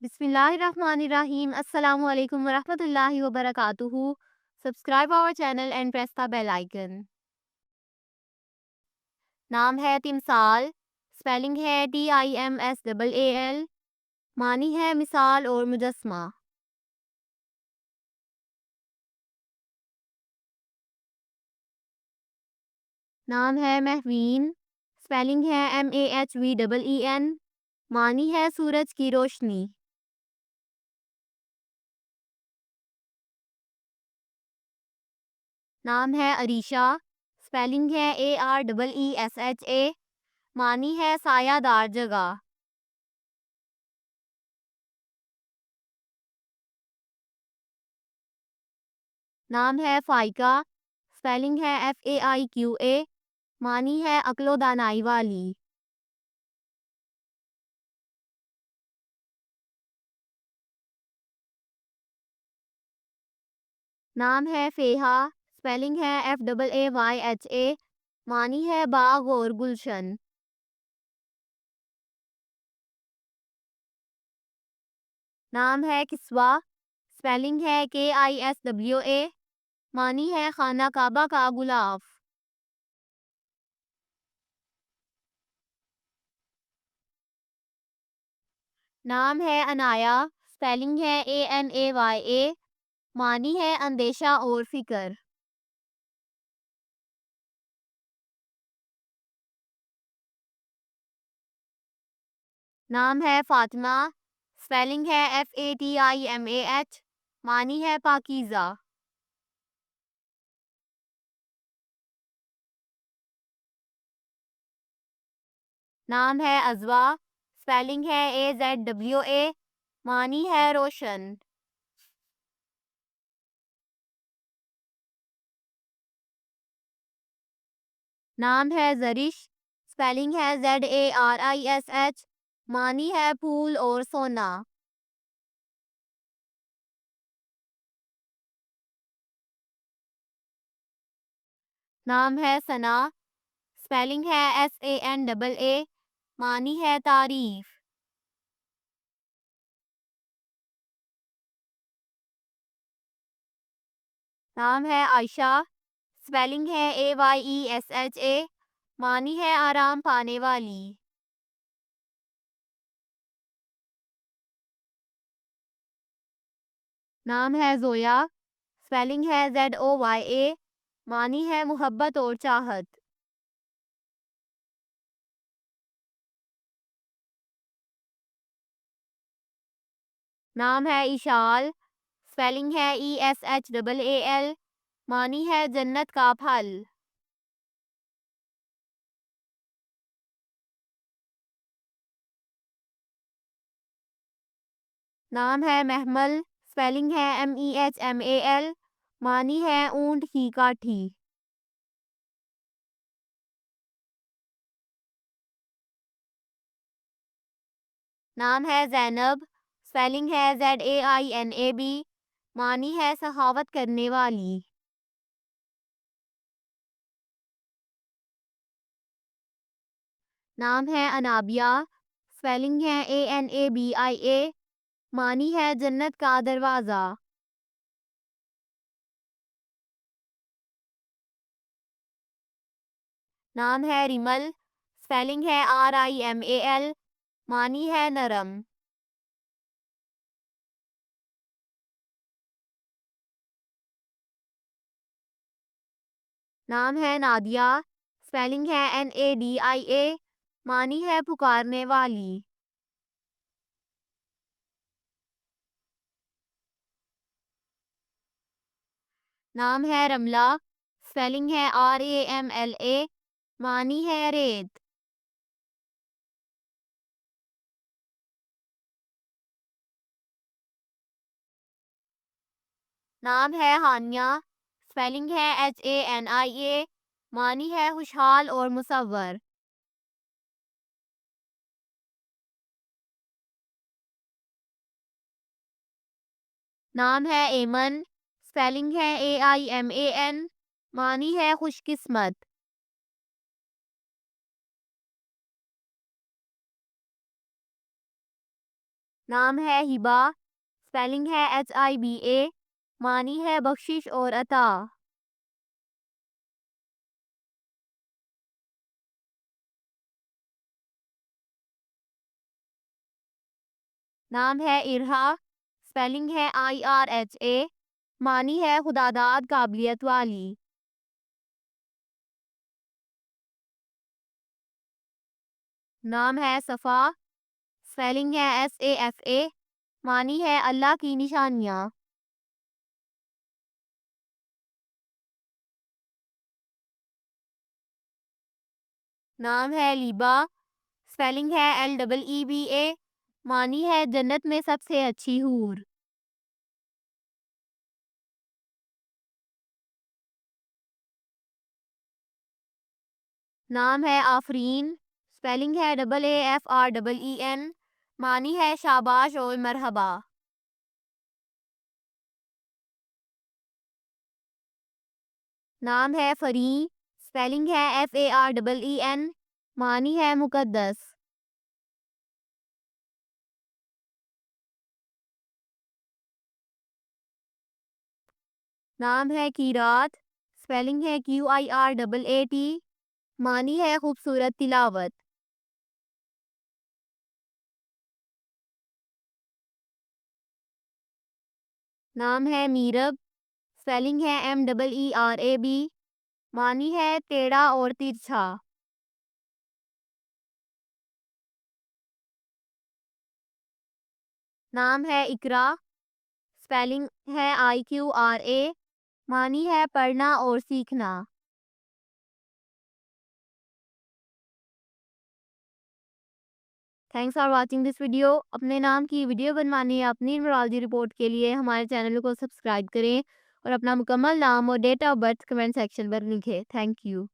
Bismillahirrahmanirrahim. Assalamu alaikum wa rahmatullahi wa barakatuhu. Subscribe our channel and press the bell icon. नाम है तिमसाल, spelling है TIMSAAL, मानी है मिसाल और मुजस्मा। नाम है महवीन, स्पेलिंग है MAHVEEN, मानी है सूरज की रोशनी। नाम है अरीशा, स्पेलिंग है AREESHA, मानी है सायादार जगह। नाम है फ़ाइका, स्पेलिंग है FAIQA, मानी है अक्लो दानाई वाली। नाम है फ़ेहा, स्पेलिंग है FAAYHA, मानी है बाग और गुलशन। नाम है किस्वा, स्पेलिंग है KISWA, मानी है खाना काबा का गुलाफ। नाम है अनाया, स्पेलिंग है ANAYA, मानी है अंदेशा और फिक्र। नाम है फातिमा, स्पेलिंग है FATIMAH, मानी है पाकीज़ा। नाम है अज़वा, स्पेलिंग है AZWA, मानी है रोशन। नाम है ज़रिश, स्पेलिंग है ZARISH, मानी है फूल और सोना। नाम है सना, स्पेलिंग है SANAA, मानी है तारीफ। नाम है आयशा, स्पेलिंग है AYESHA, मानी है आराम पाने वाली। नाम है ज़ोया, स्पेलिंग है ZOYA, मानी है मोहब्बत और चाहत। नाम है इशाल, स्पेलिंग है ESHAAL, मानी है जन्नत का फल। नाम है महमल, स्पेलिंग है MEHMAL, मानी है ऊंट की काठी। नाम है ज़ैनब, स्पेलिंग है ZAINAB, मानी है सखावत करने वाली। नाम है अनाबिया, स्पेलिंग है ANABIA, मानी है जन्नत का दरवाज़ा। नाम है रिमल, स्पेलिंग है RIMAL, मानी है नरम। नाम है नादिया, स्पेलिंग है NADIA, मानी है पुकारने वाली। नाम है रमला, स्पेलिंग है RAMLA, मानी है रेत। नाम है हानिया, स्पेलिंग है HANIA, मानी है खुशहाल और मुसव्वर। नाम है एमन, स्पेलिंग है AIMAN, मानी है खुशकिस्मत। नाम है हिबा, स्पेलिंग है HIBA, मानी है बख्शिश और अता। नाम है इरहा, स्पेलिंग है IRHA, मानी है खुदादाद काबिलियत वाली। नाम है सफ़ा, स्पेलिंग है SAFA, मानी है अल्लाह की निशानियाँ। नाम है लीबा, स्पेलिंग है LEEBA, मानी है जन्नत में सबसे अच्छी हूर। नाम है आफरीन, स्पेलिंग है AAFREEN, मानी है शाबाश और मरहबा। नाम है फरी, स्पेलिंग है FAREEN, मानी है मुकद्दस। नाम है कीरात, स्पेलिंग है QIRAAT, मानी है खूबसूरत तिलावत। नाम है मीरब, स्पेलिंग है MEERAB, मानी है टेढ़ा और तिरछा। नाम है इकरा, स्पेलिंग है IQRA, मानी है पढ़ना और सीखना। Thanks for watching this video. अपने नाम की वीडियो बनवाने या अपनी न्यूमरोलॉजी रिपोर्ट के लिए हमारे चैनल को सब्सक्राइब करें और अपना मुकम्मल नाम और date of birth comment section पर लिखें। Thank you.